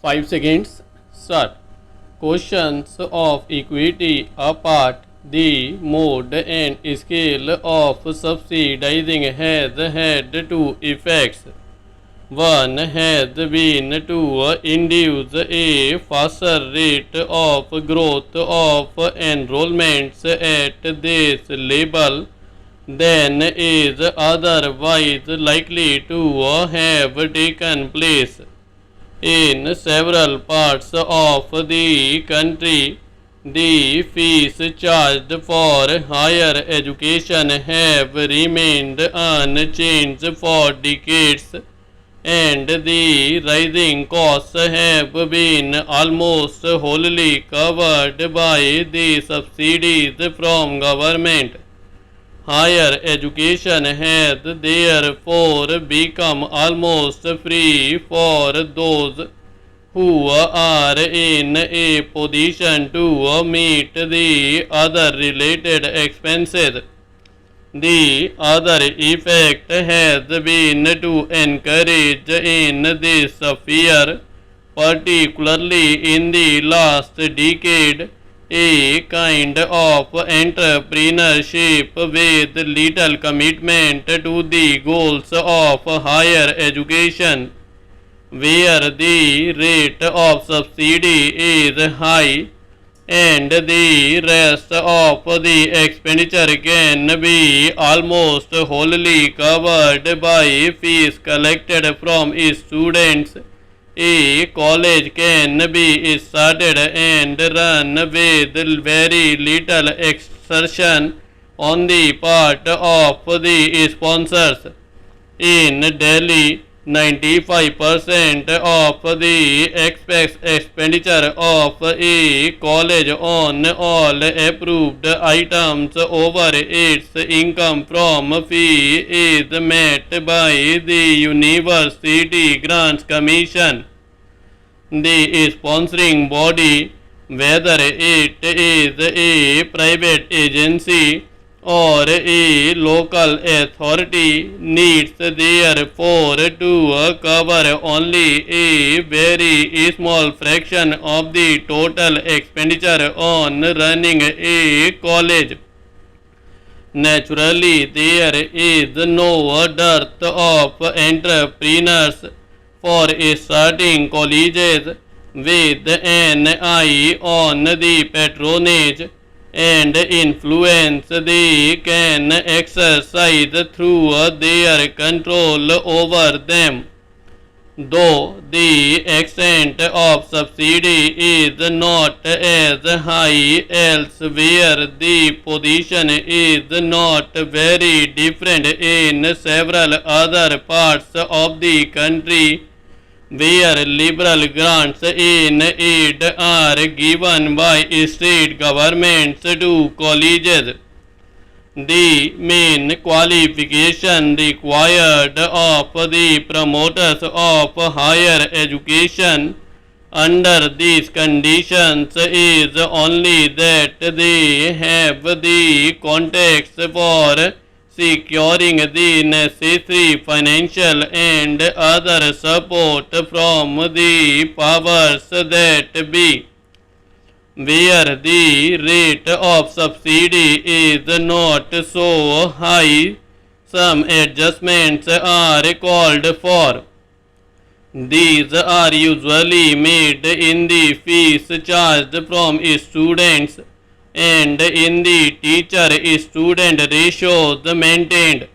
5 seconds. Start. Questions of equity apart. The mode and scale of subsidizing has had two effects. One has been to induce a faster rate of growth of enrollments at this level than is otherwise likely to have taken place. In several parts of the country, the fees charged for higher education have remained unchanged for decades, and the rising costs have been almost wholly covered by the subsidies from government. Higher education has therefore become almost free for those who are in a position to meet the other related expenses. The other effect has been to encourage in this sphere, particularly in the last decade, a kind of entrepreneurship with little commitment to the goals of higher education, where the rate of subsidy is high and the rest of the expenditure can be almost wholly covered by fees collected from students. A college can be started and run with very little exertion on the part of the sponsors. In Delhi, 95% of the expenditure of a college on all approved items over its income from fee is met by the University Grants Commission. The sponsoring body, whether it is a private agency or a local authority, needs therefore to cover only a very small fraction of the total expenditure on running a college. Naturally, there is no dearth of entrepreneurs for starting colleges with an eye on the patronage and influence they can exercise through their control over them. Though the extent of subsidy is not as high elsewhere, the position is not very different in several other parts of the country where liberal grants in aid are given by state governments to colleges. The main qualification required of the promoters of higher education under these conditions is only that they have the contacts for securing the necessary financial and other support from the powers that be. Where the rate of subsidy is not so high, some adjustments are called for. These are usually made in the fees charged from students and in the teacher-student ratios maintained.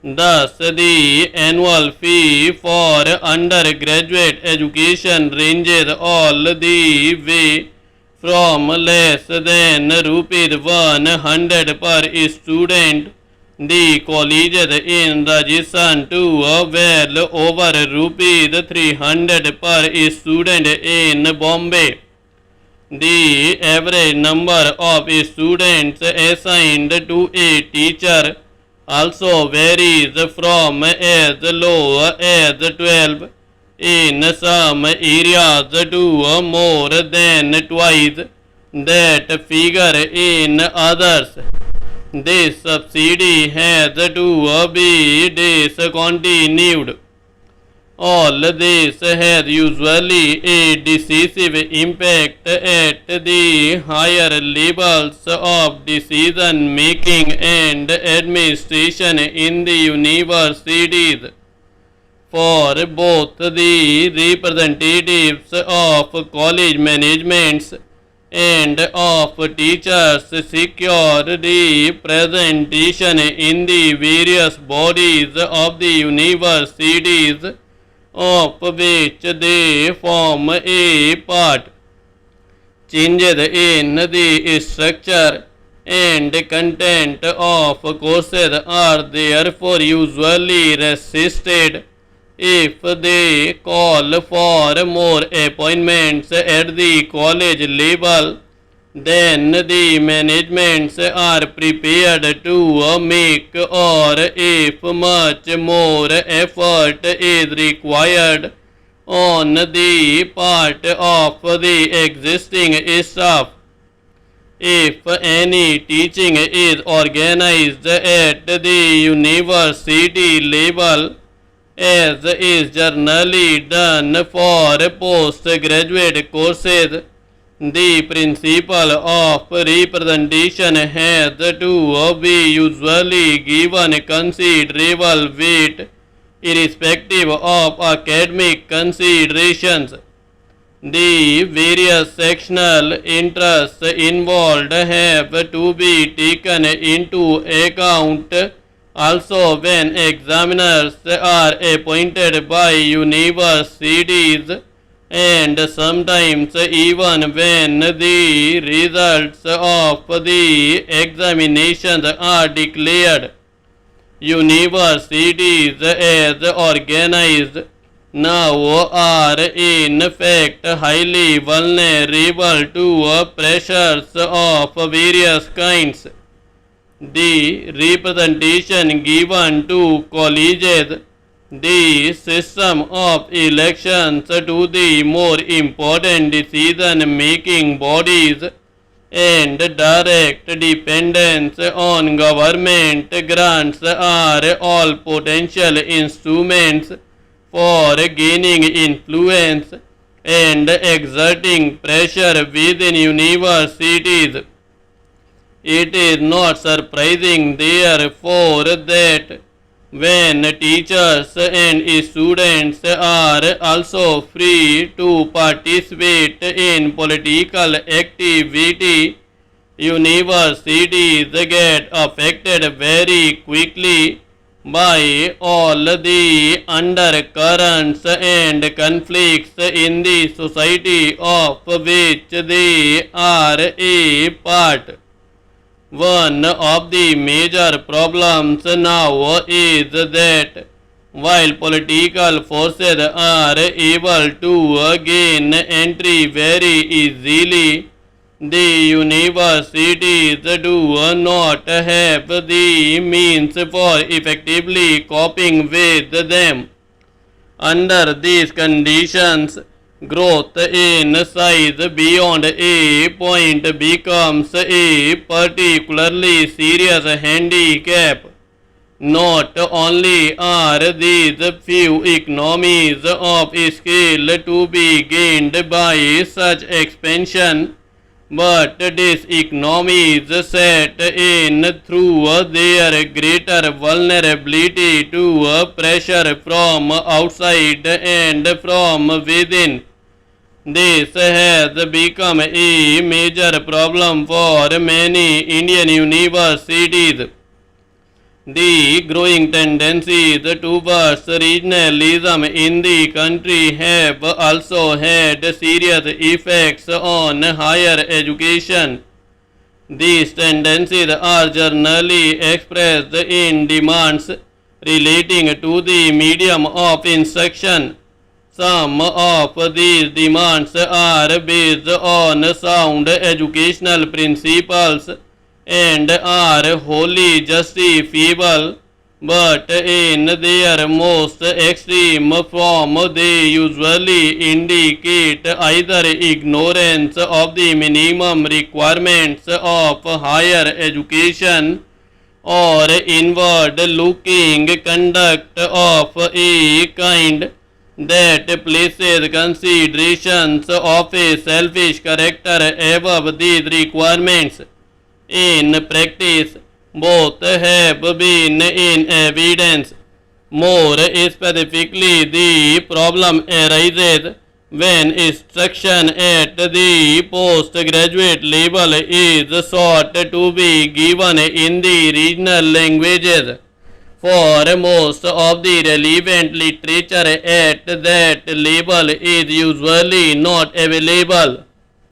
Thus, the annual fee for undergraduate education ranges all the way from less than rupees 100 per student, the colleges in Rajasthan, to well over rupees 300 per student in Bombay. The average number of students assigned to a teacher also varies from as low as 12 in some areas to more than twice that figure in others. This subsidy has to be discontinued. All this has usually a decisive impact at the higher levels of decision making and administration in the universities. For both the representatives of college managements and of teachers, secure representation in the various bodies of the universities of which they form a part. Changes in the structure and content of courses are therefore usually resisted if they call for more appointments at the college level than the managements are prepared to make, or if much more effort is required on the part of the existing staff. If any teaching is organized at the university level, as is generally done for postgraduate courses, the principle of representation has to be usually given considerable weight, irrespective of academic considerations. The various sectional interests involved have to be taken into account also when examiners are appointed by universities, and sometimes even when the results of the examinations are declared. Universities as organized now are in fact highly vulnerable to pressures of various kinds. The representation given to colleges, the system of elections to the more important decision-making bodies, and direct dependence on government grants are all potential instruments for gaining influence and exerting pressure within universities. It is not surprising, therefore, that when teachers and students are also free to participate in political activity, universities get affected very quickly by all the undercurrents and conflicts in the society of which they are a part. One of the major problems now is that while political forces are able to gain entry very easily, the universities do not have the means for effectively coping with them. Under these conditions, growth in size beyond a point becomes a particularly serious handicap. Not only are these few economies of scale to be gained by such expansion, but these economies set in through their greater vulnerability to pressure from outside and from within. This has become a major problem for many Indian universities. The growing tendencies towards regionalism in the country have also had serious effects on higher education. These tendencies are generally expressed in demands relating to the medium of instruction. Some of these demands are based on sound educational principles and are wholly justifiable, but in their most extreme form they usually indicate either ignorance of the minimum requirements of higher education or inward-looking conduct of a kind that places considerations of a selfish character above these requirements. In practice, both have been in evidence. More specifically, the problem arises when instruction at the postgraduate level is sought to be given in the regional languages. For most of the relevant literature at that level is usually not available.